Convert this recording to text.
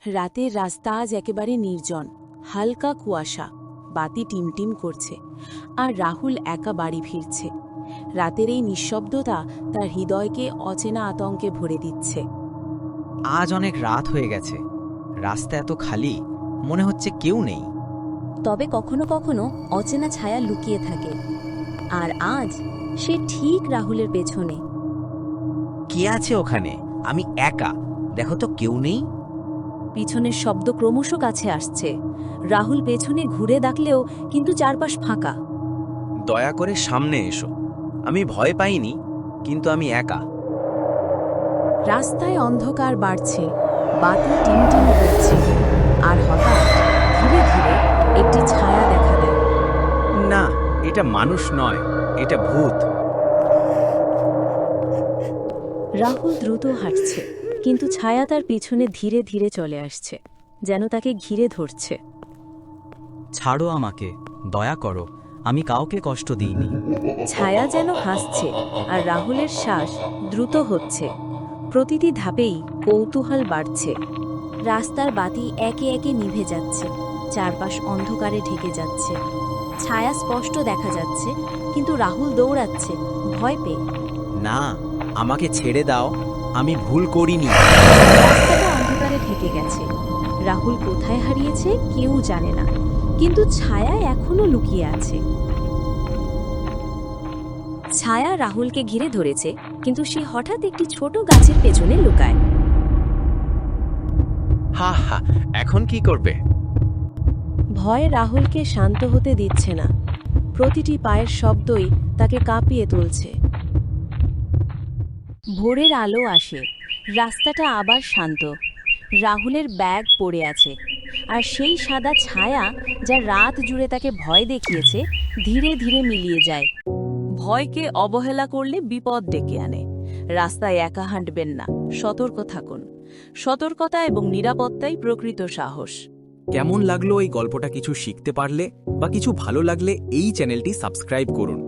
রাতের রাস্তা আজ একেবারে নির্জন, হালকা কুয়াশা, বাতি টিমটিম করছে, আর রাহুল একা বাড়ি ফিরছে। রাতের এই নিঃশব্দতা তার হৃদয়কে অচেনা আতঙ্কে ভরে দিচ্ছে। আজ অনেক রাত হয়ে গেছে, রাস্তা এত খালি, মনে হচ্ছে কেউ নেই। তবে কখনো কখনো অচেনা ছায়া লুকিয়ে থাকে, আর আজ সে ঠিক রাহুলের পেছনে। কে আছে ওখানে? আমি একা, দেখো তো কেউ নেই। পিছনের শব্দ ক্রমশ কাছে আসছে। রাহুল পেছনে ঘুরে দেখলেও কিন্তু চারপাশ ফাঁকা। দয়া করে সামনে এসো, আমি ভয় পাইনি, কিন্তু আমি একা। রাস্তায় অন্ধকার বাড়ছে, বাতি টিমটিম করছে, আর হঠাৎ ধীরে ধীরে একটি ছায়া দেখা দেয়। না, এটা মানুষ নয়, এটা ভূত। রাহুল দ্রুত হাঁটছে, কিন্তু ছায়া তার পিছনে ধীরে ধীরে চলে আসছে, যেন তাকে ঘিরে ধরছে। ছাড়ো আমাকে, দয়া করো, আমি কাউকে কষ্ট দিইনি। ছায়া যেন হাসছে, আর রাহুলের শ্বাস দ্রুত হচ্ছে। প্রতিটি ধাপেই কৌতূহল বাড়ছে। রাস্তার বাতি একে একে নিভে যাচ্ছে, চারপাশ অন্ধকারে ঢেকে যাচ্ছে। ছায়া স্পষ্ট দেখা যাচ্ছে, কিন্তু রাহুল দৌড়াচ্ছে ভয় পেয়ে। না, আমাকে ছেড়ে দাও, আমি ভুল করিনি। রাস্তাটা অন্ধকারে ঢেকে গেছে। রাহুল কোথায় হারিয়েছে কেউ জানে না, কিন্তু ছায়া এখনো লুকিয়ে আছে। ছায়া রাহুলকে ঘিরে ধরেছে, কিন্তু সে হঠাৎ একটি ছোট গাছের পেছনে লুকায়। হা হা, এখন কি করবে? ভয় রাহুলকে শান্ত হতে দিচ্ছে না, প্রতিটি পায়ের শব্দই তাকে কাঁপিয়ে তুলছে। ভোরের আলো আসে, রাস্তাটা আবার শান্ত। রাহুলের ব্যাগ পড়ে আছে, আর সেই সাদা ছায়া যা রাত জুড়ে তাকে ভয় দেখিয়েছে ধীরে ধীরে মিলিয়ে যায়। ভয়কে অবহেলা করলে বিপদ ডেকে আনে। রাস্তায় একা হাঁটবেন না, সতর্ক থাকুন। সতর্কতা এবং নিরাপত্তাই প্রকৃত সাহস। কেমন লাগলো এই গল্পটা? কিছু শিখতে পারলে বা কিছু ভালো লাগলে এই চ্যানেলটি সাবস্ক্রাইব করুন।